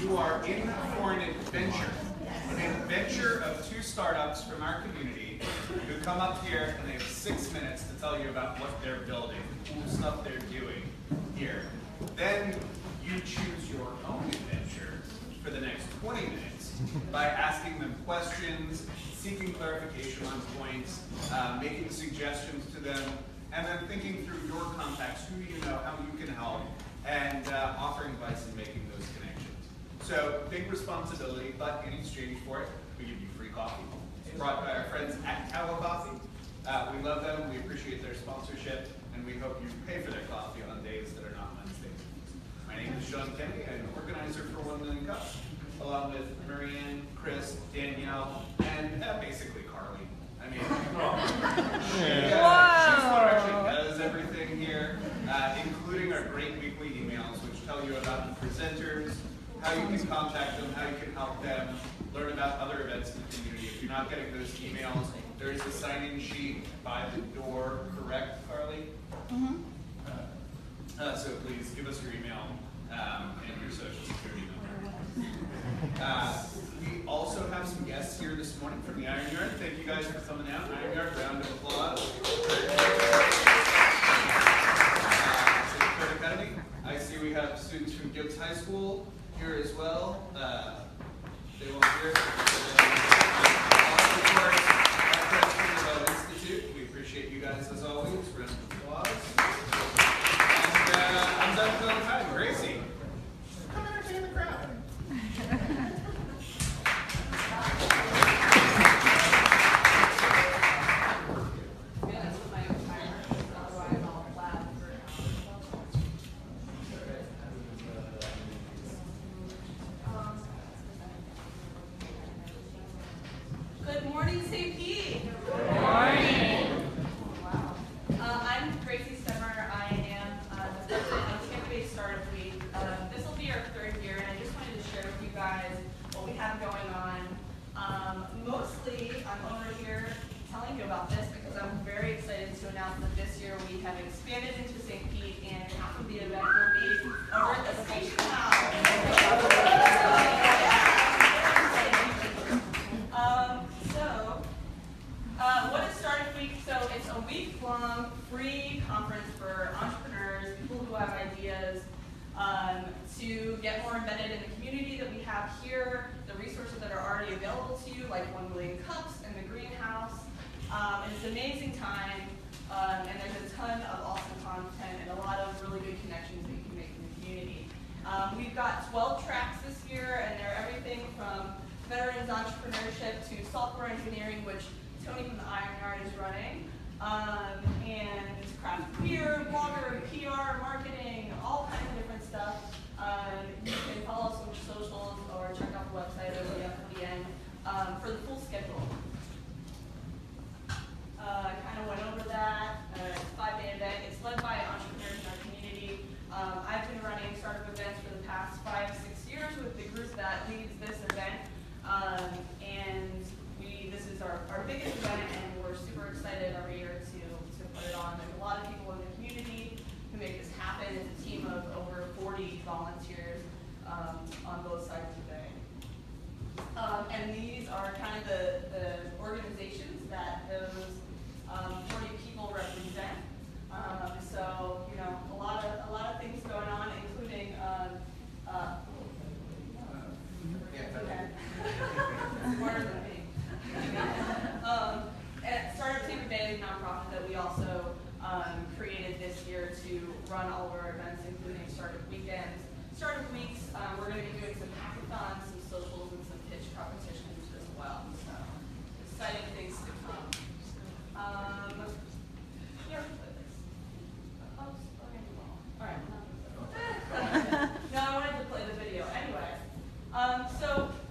You are in for an adventure of two startups from our community who come up here and they have 6 minutes to tell you about what they're building, the cool stuff they're doing here. Then you choose your own adventure for the next 20 minutes by asking them questions, seeking clarification on points, making suggestions to them, and then thinking through your contacts, who you know, how you can help, and offering advice and making those connections. So, big responsibility, but in exchange for it, we give you free coffee. It's brought by our friends at Tower Coffee. We love them, we appreciate their sponsorship, and we hope you pay for their coffee on days that are not Wednesdays. My name is Sean Kennedy, I'm an organizer for 1 Million Cups, along with Marianne, Chris, Danielle, and basically Carly. I mean, she largely does everything here, including our great weekly emails, which tell you about the presenters, how you can contact them, how you can help them, learn about other events in the community. If you're not getting those emails, there's a sign-in sheet by the door, correct, Carly? Mm-hmm. So please give us your email and your social security number. We also have some guests here this morning from the Iron Yard. Thank you guys for coming out. Iron Yard, round of applause. Academy. I see we have students from Gibbs High School here as well. They won't hear. Also, of course, our President Institute. We appreciate you guys as always. Round of applause. And I'm done for the time. Gracie, come entertain the crowd. Good morning, St. Pete. Good morning. Wow. I'm Gracie Stemmer. I am the president of Tampa Startup Week. This will be our 3rd year, and I just wanted to share with you guys what we have going on. Mostly, I'm over here telling you about this because I'm very excited to announce that this year we have expanded into St. Pete, and half of the event will be over at the Station House. What is Startup Week? So it's a week-long free conference for entrepreneurs, people who have ideas, to get more embedded in the community that we have here, the resources that are already available to you, like 1 Million Cups and the Greenhouse. It's an amazing time, and there's a ton of awesome content and a lot of really good connections that you can make in the community. We've got 12 tracks this year, and they're everything from veterans entrepreneurship to software engineering, which Tony from the Iron Yard is running, and craft beer, blogger, PR, marketing, all kinds of different stuff. You can follow us on socials or check out the website over at the end for the full schedule. I kind of went over that. It's a 5-day event. It's led by entrepreneurs in our community. I've been running startup events for the past 5-6 years with the group that leads this event. This is our biggest event, and we're super excited every year to put it on. There's a lot of people in the community who make this happen. It's a team of over 40 volunteers on both sides of the day. And these are kind of the organizations that those 40 people represent. So, you know, a lot of things going on, including smarter than me. Startup Tampa Bay, a nonprofit that we also created this year to run all of our events, including startup weekends, startup weeks. We're going to be doing some hackathons, some socials, and some pitch competitions as well. So exciting things to come. All right. No, I wanted to play the video anyway. So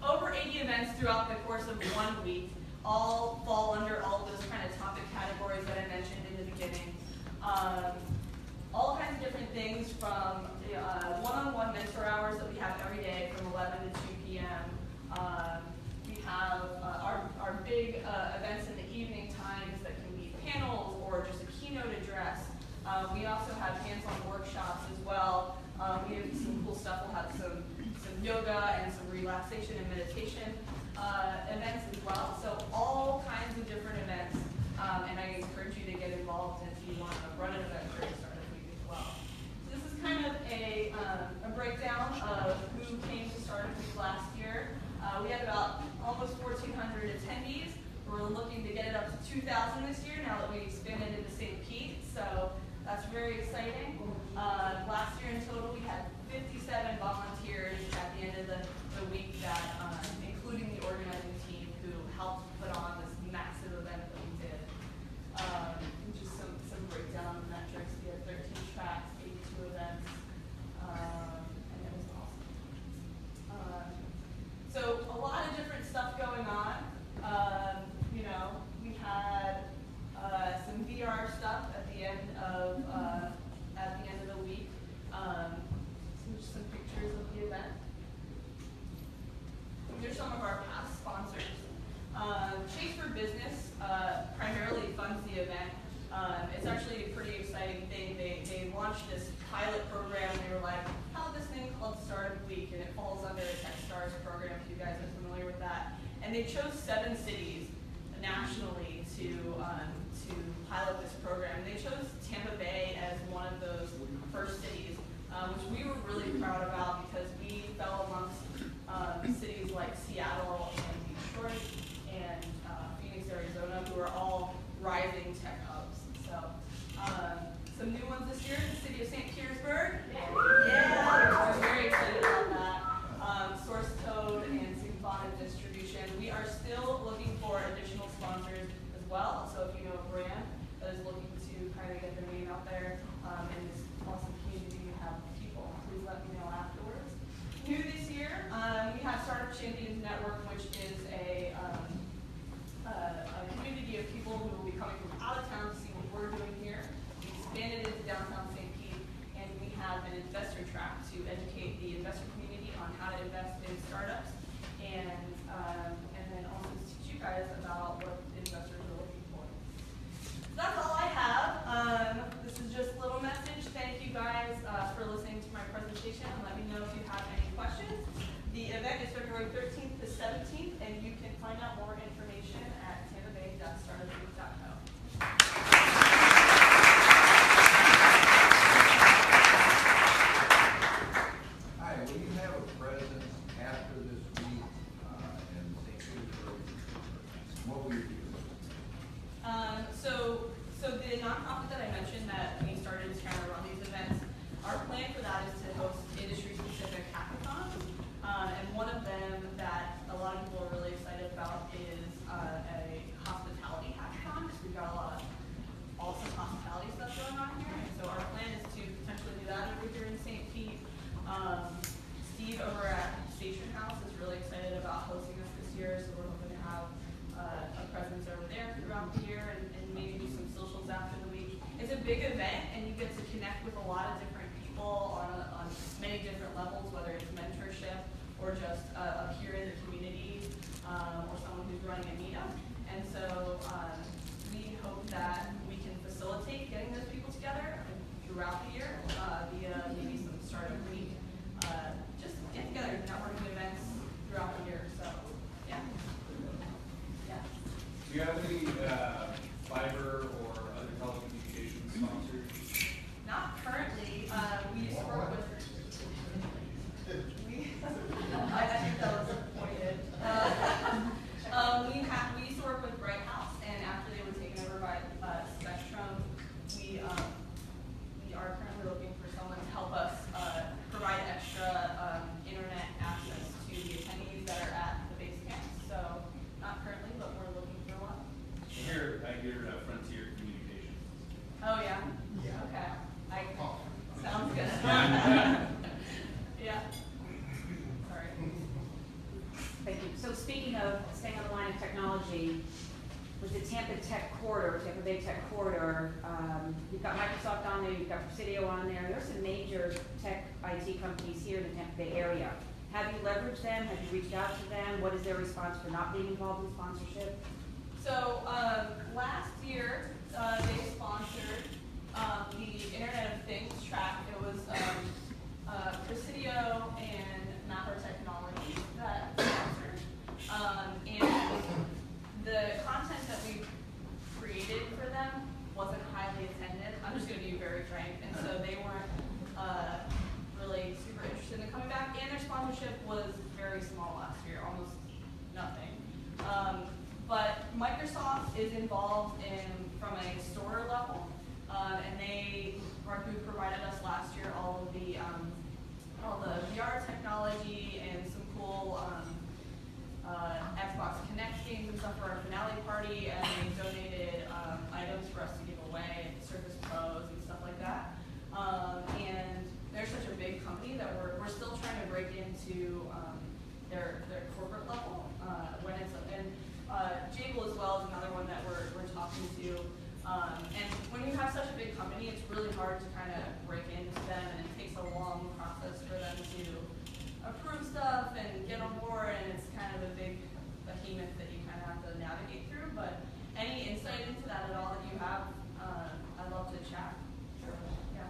over 80 events throughout the course of 1 week all fall under all of those kind of topic categories that I mentioned in the beginning. All kinds of different things from one-on-one mentor hours that we have every day from 11 to 2 p.m. We have our big events in the evening times that can be panels or just a keynote address. We also have hands-on workshops as well. We have some cool stuff. We'll have some yoga and we're looking to get it up to 2,000 this year now that we expanded into St. Pete. So that's very exciting. Last year in total, we had 57 volunteers at the end of the week that, including the organizing team who helped put on this massive event that we did. Just some breakdown of metrics. We had 13 tracks, 82 events, and it was awesome. So a lot of different stuff going on. You know, we had some VR stuff at the end of the week. Some pictures of the event. Here's some of our past sponsors. Chase for Business primarily funds the event. It's actually a pretty exciting thing. They launched this pilot program. They were like, how about this thing called Startup Week? And it falls under the TechStars program, if you guys are familiar with that. And they chose 7 cities nationally to pilot this program. And they chose Tampa Bay as one of those first cities, which we were really proud about because we fell amongst cities like Seattle and Detroit and Phoenix, Arizona, who are all rising tech hubs. So some new ones this year, the city of St. Petersburg. Yeah, we're very excited about that. Source Code and Symphonic Distribution. We are still looking for additional sponsors as well. So if you know a brand that is looking to kind of get their name out there in this awesome community, we have people. Please let me know afterwards. New this year, we have Startup Champions Network, which is a community of people who will be coming from out of town to see what we're doing here. We expanded into downtown St. Pete, and we have an investor track to educate the investor community on how to invest in startups, and then also to teach you guys about what investors are looking for. So that's all I have. This is just a little message. Thank you guys for listening to my presentation, and let me know if you have any questions. The event is February 13th to 17th, and you can find out more information at tampabay.startupweek.co. Hi, will you have a presence after this week in St. Petersburg? What will you do? So the nonprofit that I mentioned that we started trying to run these events, our plan for that is to host industry-specific hackathons. And one of them that a lot of people are really excited about is a hospitality hackathon, because we've got a lot of awesome hospitality stuff going on here. And so our plan is to potentially do that over here in St. Pete. Steve over at Station House is really excited about hosting us this year, so we're hoping to have a presence over there throughout the year and maybe do some socials after the week. It's a big event, and you get to connect with a lot of different people on many different levels, whether it's mentorship or just a peer in the community or someone who's running a meetup. And so we hope that we can facilitate getting those people together throughout the year via maybe some startup week. Just get together, networking events throughout the year. So, yeah. Yeah. Do you have any fiber or other telecommunications sponsors? Not currently. We used to work with. I think that was pointed. We used to work with Bright House, and after they were taken over by Spectrum, we are currently looking for someone to help us provide extra internet access to the attendees that are at the base camp. So not currently, but we're looking for one. Here, I hear Frontier Communications. Oh yeah. Okay. Sounds good. Yeah. Sorry. Thank you. So speaking of staying on the line of technology, with the Tampa Bay Tech Corridor, you've got Microsoft on there, you've got Presidio on there. There's some major tech IT companies here in the Tampa Bay area. Have you leveraged them? Have you reached out to them? What is their response for not being involved in sponsorship? So last year, they sponsored the Internet of Things track. It was Presidio and Mapper Technology that sponsored. And the content that we created for them wasn't highly attended. I'm just going to be very frank. And so they weren't really super interested in coming back. And their sponsorship was very small last year, almost nothing. But Microsoft is involved in from a store level, and our group provided us last year all the VR technology and some cool Xbox Connect games and stuff for our finale party, and they donated items for us to give away, Surface Pros and stuff like that. And they're such a big company that we're still trying to break into their corporate level Jabil as well is another one that we're talking to. And when you have such a big company, it's really hard to kind of break into them, and it takes a long process for them to approve stuff and get on board, and it's kind of a big behemoth that you kind of have to navigate through. But any insight into that at all that you have, I'd love to chat. Sure. Yeah.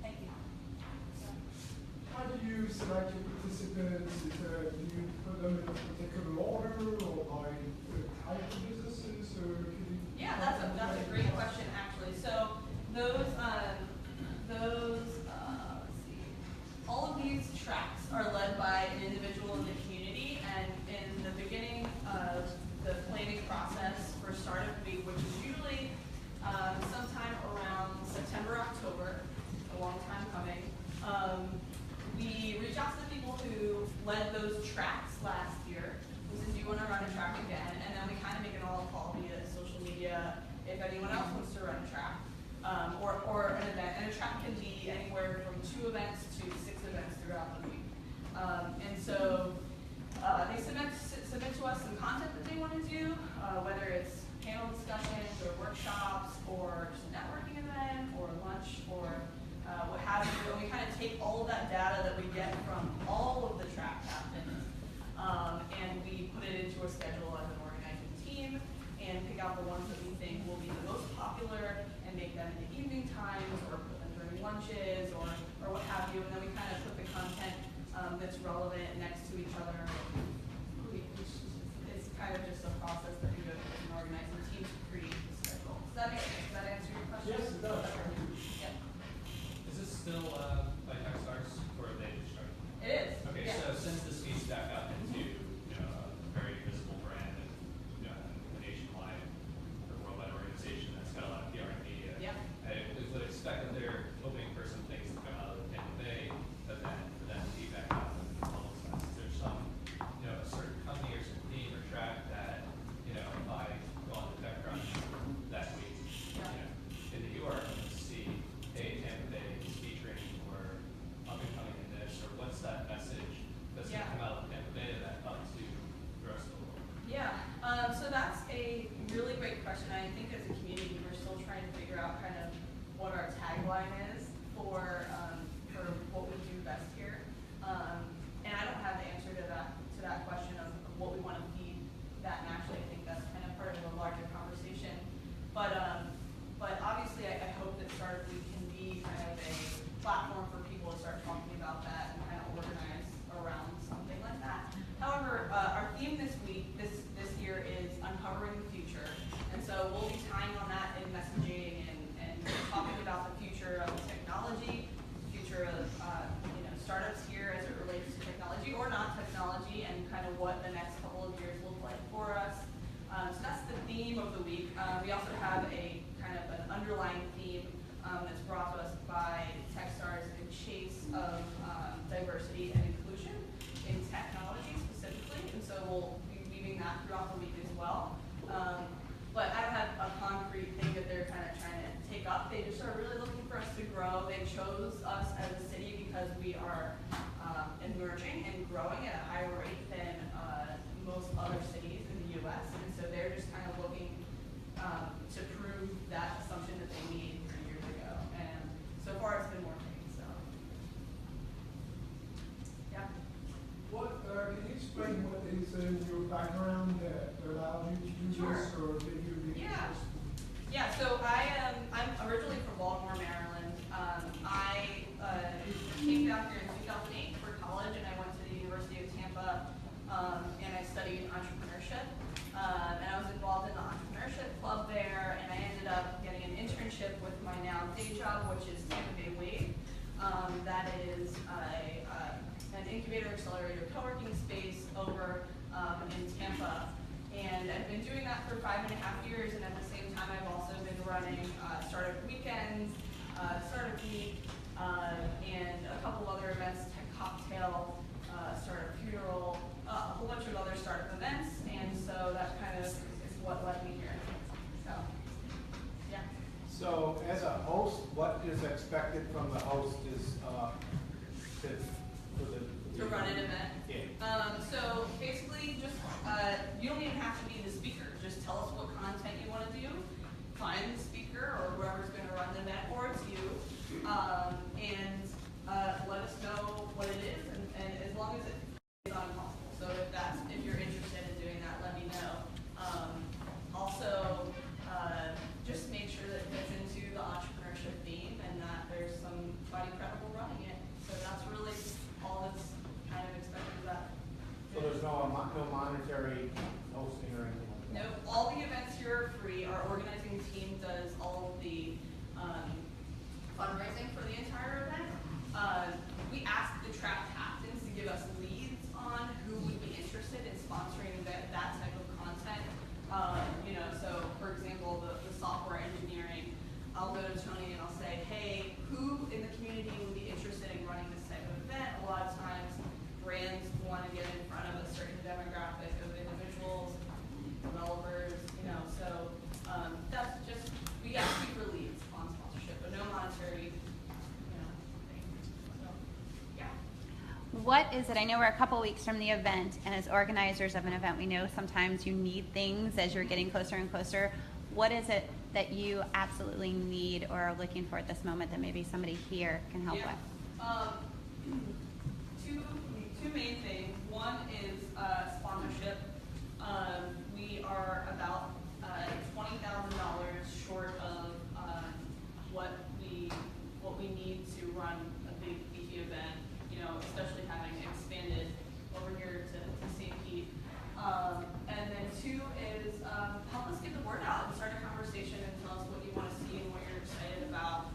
Thank you. How do you select your participants? Do you put them in a particular order or by the type of businesses? Or can you That's a great question actually. So those let's see, all of these tracks are led by an individual in the community, and in the beginning of the planning process for Startup Week, which is usually sometime around September, October, a long time coming, we reach out to the people who led those tracks last year. We said, do you want to run a track again? And then we kind of make an all call via social media if anyone else wants to run a track, or an event. And a track can be anywhere from 2 events to 6 events throughout the week. And so they submit to us some content that they want to do, whether it's panel discussions or workshops or just a networking event or lunch or what have you. And we kind of take all of that data that we get from all of the track captains, and we put it into a schedule as an organizing team and pick out the ones that we think will be the most popular and make them in the evening times or put them during lunches or what have you. And then we kind of put the content that's relevant next to each other. It's kind of just a process that we go through as an organizing team to create the schedule. Does that make sense? Does that answer your question? Yes, it does. Yeah. Is this still by Techstars, or have they just started? It is. Okay, Yeah. so since this needs back up into a very visible brand and a nationwide or worldwide organization that's got a lot of PR and media, Yeah. I would expect that they're hoping for some things to come out of the Tampa Bay, but then for them to be back up and publicized. Is there some a certain company or some team or track that if I go on the TechCrunch that week, in the URL to see, hey, Tampa Bay is featuring or up and coming in this, or what's that message that's going to come out of Tampa Bay that up to the rest of the world? Yeah, so that's a really great question. I think as a community, we're still trying to figure out kind of what our tagline is for what we do best here. And I don't have the answer to that question of what we want to feed that nationally. I think that's kind of part of a larger conversation. But obviously, I hope that Startup Week can be kind of a platform for people to start talking about that and kind of organize around something like that. However, our theme this year is uncovering the future, and so we'll be tying on that in messaging and talking about the future of the technology that for 5.5 years, and at the same time, I've also been running Startup Weekends, Startup Week, and a couple other events, Tech Cocktail, Startup Funeral, a whole bunch of other startup events, and so that kind of is what led me here. So, yeah. So as a host, what is expected from the host is To run an event. Yeah. So basically, just you don't even have to be the speaker. Just tell us what content you want to do. Find the speaker or whoever's going to run the event, or it's you, and let us know what it is. And as long as it is impossible. So if you're interested in doing that, let me know. Also, just make sure that it fits into the entrepreneurship theme and that there's somebody credible running it. So that's really all that's kind of expected of that. So there's no monetary hosting or anything like that? No, all the events here are free. Our organizing team does all of the fundraising for the entire event. We ask the track captains to give us leads on who would be interested in sponsoring that type of content. So for example, the software engineering, I'll go to Tony and I'll say, hey, who in the community would be interested in running this type of event? A lot of times, brands want to get in front of a certain demographic of individuals, developers, so that's just, we ask you for leads on sponsorship, but no monetary, thing. So, yeah. What is it? I know we're a couple weeks from the event, and as organizers of an event, we know sometimes you need things as you're getting closer and closer. What is it that you absolutely need or are looking for at this moment that maybe somebody here can help with? Two main things. One is sponsorship. We are about $20,000 short of what we need to run a big beefy event. Especially having expanded over here to St. Pete. And then two is help us get the word out and start a conversation and tell us what you want to see and what you're excited about.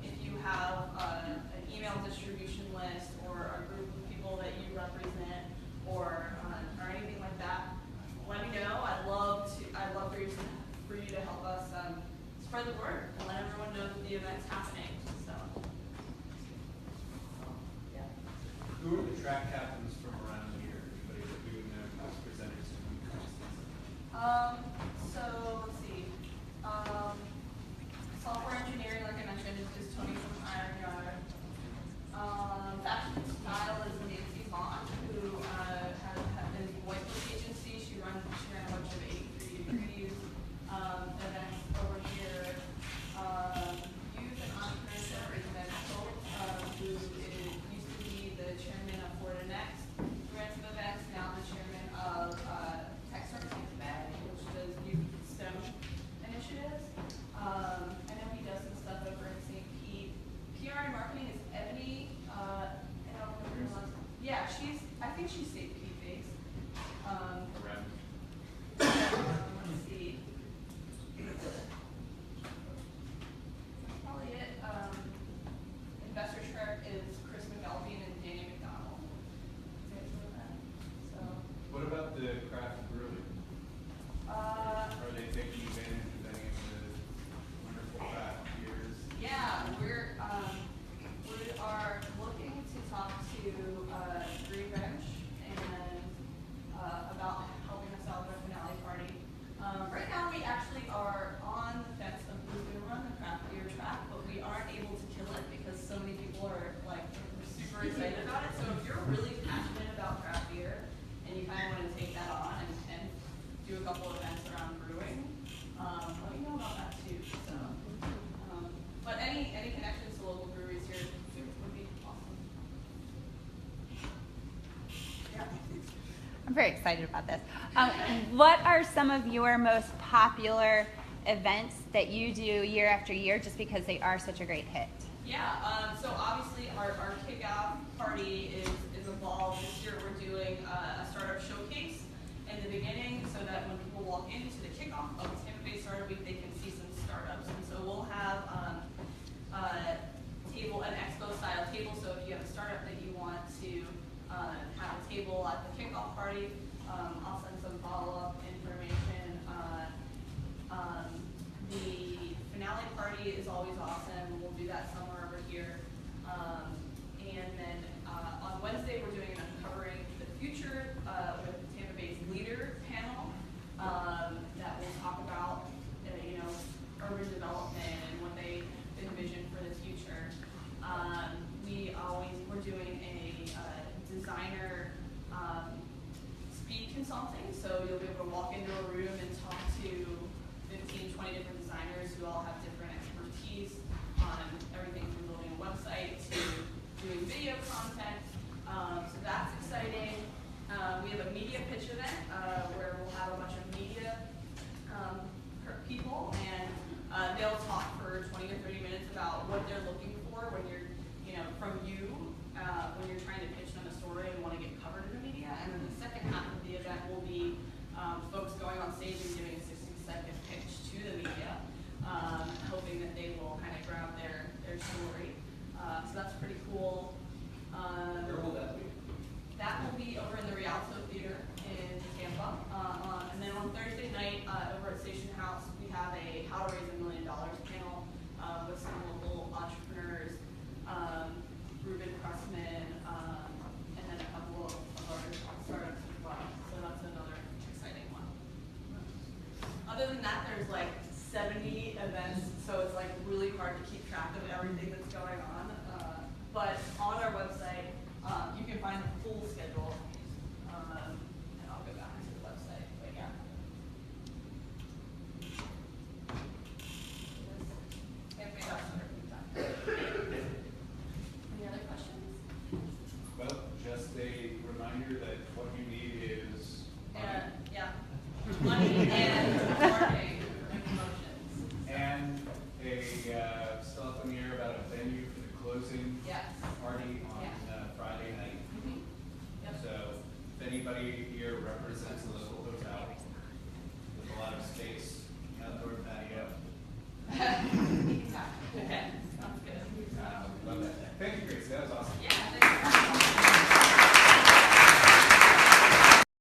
If you have an email distribution list or a group of people that you represent or anything like that, let me know. I'd love for you to help us spread the word and let everyone know that the event's happening. So, yeah. Who are the track captains from around here? Anybody that we would know who's presented to when it comes to this? So let's see. Software engineering, like I mentioned, is Tony from Iron Yard. Fashion and style is Nancy Vaughn, who has in White Book Agency. She ran a bunch of 83 degrees events over here. Youth and entrepreneurship is Meg Holt, who used to be the chairman of Florida Next. He ran some events, now the chairman of Tech Services, which does youth STEM initiatives. I know he does some stuff over in St. Pete. PR and marketing is Ebony. Yeah, I think she's St. Pete based. Let's see. That's probably it. Investor Trek is Chris McAlpine and Danny McDonald. So. What about the craft brewing? Are they taking advantage of any of the wonderful craft beers? Yeah, we are looking to talk to Green Bench and about helping us out with our finale party. Right now, we actually are on the fence of who's going to run the craft beer track, but we aren't able to kill it because so many people are super excited about it. So if you're really passionate about craft beer and you kind of want to take that on and do a couple events around brewing, let me know about that too. So, but any connections to local breweries here would be awesome. Yeah. I'm very excited about this. What are some of your most popular events that you do year after year just because they are such a great hit? Yeah, so obviously our kickoff party is evolved. This year we're doing a startup showcase in the beginning so that when people walk into the kickoff of Tampa Bay Startup Week, they can see some startups. And so we'll have an expo style table. So if you have a startup that you want to have a table at the kickoff party, I'll send some follow-up information night over at Station House, we have a How to Raise $1 Million panel with some local entrepreneurs, Ruben Pressman, and then a couple of our startups as well. So that's another exciting one. Other than that, there's like 70 events, so it's like really hard to keep track of everything that's going on. But on our website, you can find